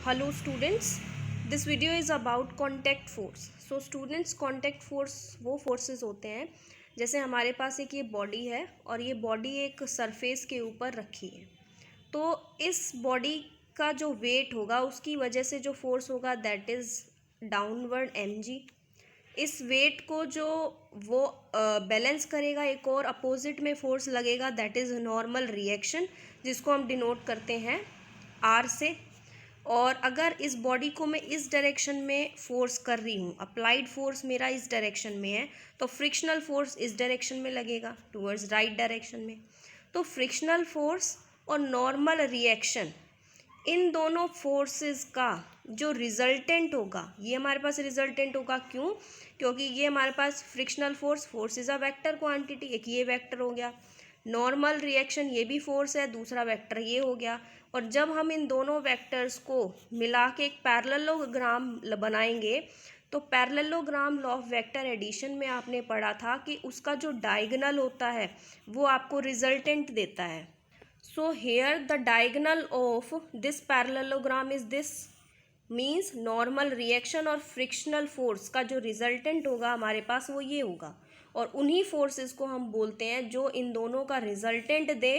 Hello students, this video is about contact force. So students, contact force वो forces होते हैं जैसे हमारे पास एक ये बॉडी है और ये बॉडी एक सरफेस के ऊपर रखी है, तो इस बॉडी का जो वेट होगा उसकी वजह से जो फोर्स होगा दैट इज़ डाउनवर्ड mg। इस वेट को जो वो बैलेंस करेगा एक और अपोजिट में फोर्स लगेगा दैट इज़ नॉर्मल रिएक्शन, जिसको हम डिनोट करते हैं आर से। और अगर इस बॉडी को मैं इस डायरेक्शन में फोर्स कर रही हूँ, अप्लाइड फोर्स मेरा इस डायरेक्शन में है, तो फ्रिक्शनल फोर्स इस डायरेक्शन में लगेगा टूवर्ड्स राइट डायरेक्शन में। तो फ्रिक्शनल फोर्स और नॉर्मल रिएक्शन, इन दोनों फोर्सेस का जो रिजल्टेंट होगा ये हमारे पास रिजल्टेंट होगा। क्यों? क्योंकि ये हमारे पास frictional force is a vector quantity, एक ये वेक्टर हो गया, नॉर्मल रिएक्शन ये भी फोर्स है, दूसरा वेक्टर ये हो गया। और जब हम इन दोनों वेक्टर्स को मिला के एक पैरेललोग्राम बनाएंगे तो parallelogram law of vector addition में आपने पढ़ा था कि उसका जो डायगोनल होता है वो आपको रिजल्टेंट देता है। So here the diagonal of this parallelogram is this, means normal reaction और फ्रिक्शनल फोर्स का जो रिजल्टेंट होगा हमारे पास वो ये होगा। और उन्हीं फोर्सेस को हम बोलते हैं जो इन दोनों का रिजल्टेंट दे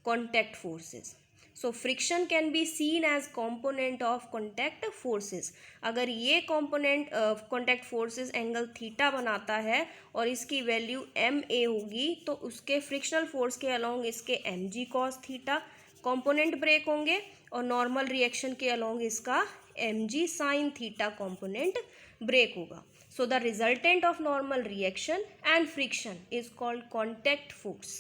contact forces. So friction can be seen as component of contact forces. अगर ये component contact forces angle theta बनाता है और इसकी वैल्यू एम ए होगी, तो उसके फ्रिक्शनल फोर्स के अलोंग इसके m g cos theta component break होंगे और नॉर्मल रिएक्शन के अलोंग इसका m g sine theta component break होगा। So the resultant of normal reaction and friction is called contact force.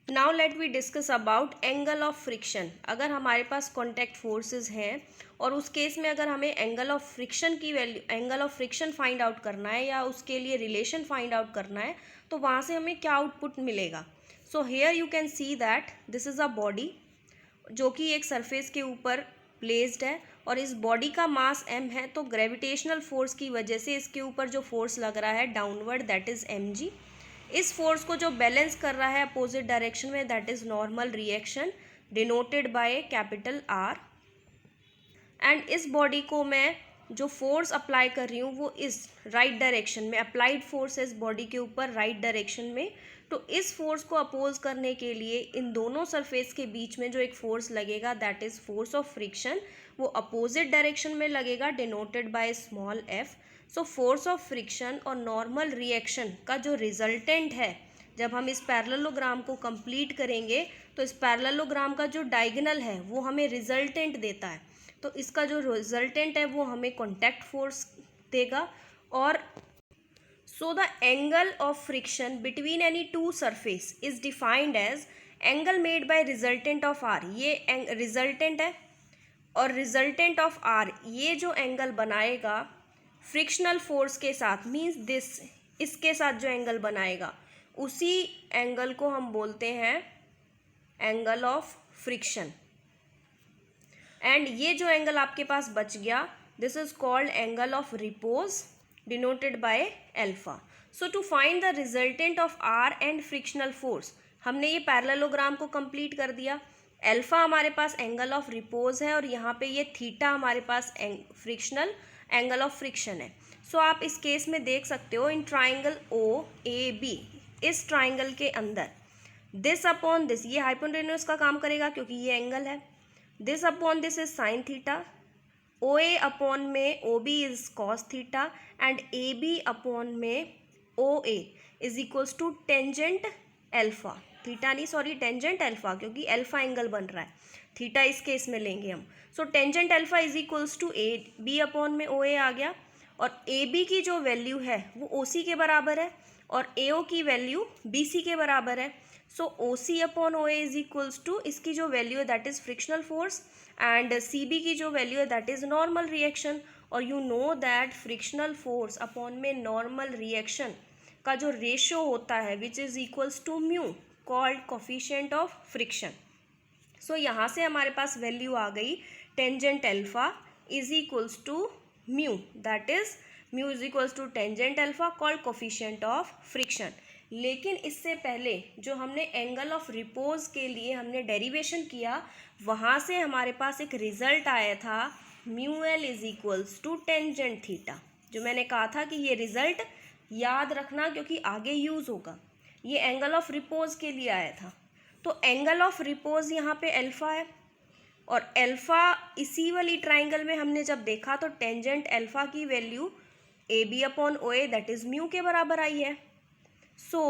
Now let me discuss about angle of friction. अगर हमारे पास contact forces हैं और उस case में अगर हमें angle of friction की value, angle of friction find out करना है या उसके लिए relation find out करना है, तो वहाँ से हमें क्या output मिलेगा? So here you can see that this is a body जो कि एक सरफेस के ऊपर प्लेस्ड है और इस बॉडी का मास m है, तो ग्रेविटेशनल फोर्स की वजह से इसके ऊपर जो फोर्स लग रहा है डाउनवर्ड दैट इज़ mg। इस फोर्स को जो बैलेंस कर रहा है अपोजिट डायरेक्शन में that is normal reaction denoted by capital R। And इस बॉडी को मैं जो फोर्स अप्लाई कर रही हूँ वो इस राइट डायरेक्शन में, अप्लाइड फोर्स है इस बॉडी के ऊपर राइट डायरेक्शन में। तो इस फोर्स को अपोज करने के लिए इन दोनों सरफेस के बीच में जो एक फोर्स लगेगा that is force of friction, वो अपोजिट डायरेक्शन में लगेगा denoted by small f। So force of friction और नॉर्मल रिएक्शन का जो रिजल्टेंट है, जब हम इस पैरेललोग्राम को कंप्लीट करेंगे तो इस पैरेललोग्राम का जो डायगोनल है वो हमें रिजल्टेंट देता है, तो इसका जो रिजल्टेंट है वो हमें कॉन्टैक्ट फोर्स देगा। और so the angle of friction between any two surface is defined as angle made by resultant of R। ये रिजल्टेंट है और रिजल्टेंट ऑफ R ये जो एंगल बनाएगा फ्रिक्शनल फोर्स के साथ, मीन्स दिस, इसके साथ जो एंगल बनाएगा उसी एंगल को हम बोलते हैं एंगल ऑफ फ्रिक्शन। एंड ये जो एंगल आपके पास बच गया this is called angle of repose denoted by alpha. So to find the resultant of R and frictional force, हमने ये पैरेललोग्राम को कंप्लीट कर दिया। अल्फा हमारे पास एंगल ऑफ रिपोज है और यहाँ पे ये थीटा हमारे पास फ्रिक्शनल एंगल ऑफ फ्रिक्शन है। सो आप इस केस में देख सकते हो in triangle O A B, इस ट्राइंगल के अंदर दिस अपॉन दिस, ये हाइपोटेन्यूज का काम करेगा क्योंकि ये एंगल है, this upon this is sine theta, O A upon में O B is cos theta and A B upon में O A is equals to tangent alpha, theta नहीं सॉरी टेंजेंट अल्फा, क्योंकि अल्फा एंगल बन रहा है, theta इस case में लेंगे हम। So tangent alpha is equals to A B upon में ओ ए आ गया और ए बी की जो वैल्यू है वो ओ सी के बराबर है और ए ओ की वैल्यू बी सी के बराबर है। So O C upon O A is equals to इसकी जो वैल्यू है that is frictional force and C B की जो वैल्यू है दैट इज़ नॉर्मल रिएक्शन। और you know that frictional force upon में नॉर्मल रिएक्शन का जो रेशो होता है which is equals to mu called coefficient of friction. So यहाँ से हमारे पास वैल्यू आ गई tangent alpha is equals to mu, that is mu is equals to tangent alpha called coefficient of friction. लेकिन इससे पहले जो हमने एंगल ऑफ रिपोज के लिए हमने डेरिवेशन किया, वहाँ से हमारे पास एक रिजल्ट आया था mu L is equals to tangent theta. जो मैंने कहा था कि ये रिजल्ट याद रखना क्योंकि आगे यूज़ होगा। ये एंगल ऑफ रिपोज के लिए आया था। तो एंगल ऑफ रिपोज यहाँ पे अल्फ़ा है, और अल्फ़ा इसी वाली ट्राइंगल में हमने जब देखा तो टेंजेंट अल्फ़ा की value A B upon O A that is mu के बराबर आई है। So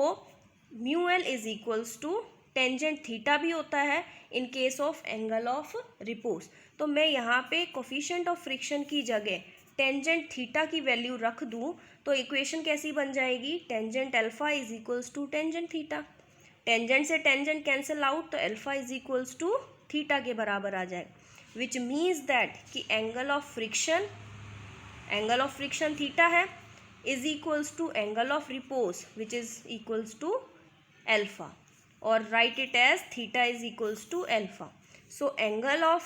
mu L is equals to tangent theta भी होता है in case of angle of repose. तो मैं यहाँ पे कोफिशिएंट ऑफ फ्रिक्शन की जगह टेंजेंट थीटा की वैल्यू रख दूँ तो इक्वेशन कैसी बन जाएगी, tangent alpha is equals to tangent theta. Tangent से टेंजेंट कैंसिल आउट तो alpha is equals to theta के बराबर आ जाए, विच मीन्स दैट कि एंगल ऑफ फ्रिक्शन थीटा है is equals to angle of repose which is equals to alpha, और right it as theta is equals to alpha. So angle of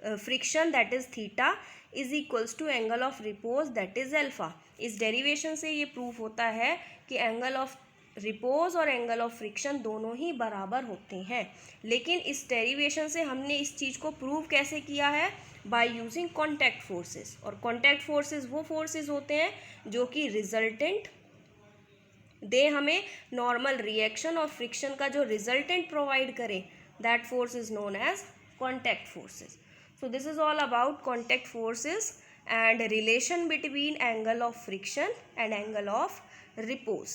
friction that is theta is equals to angle of repose that is alpha. इस derivation से ये proof होता है कि angle of repose और angle of friction दोनों ही बराबर होते हैं। लेकिन इस डेरिवेशन से हमने इस चीज़ को प्रूव कैसे किया है, बाय यूजिंग कॉन्टैक्ट फोर्सेस। और कॉन्टैक्ट फोर्सेस वो फोर्सेस होते हैं जो कि रिजल्टेंट दे हमें नॉर्मल रिएक्शन और फ्रिक्शन का जो रिजल्टेंट प्रोवाइड करे, that force is known as contact forces. So this is all about contact forces and relation between angle of friction and angle of repose.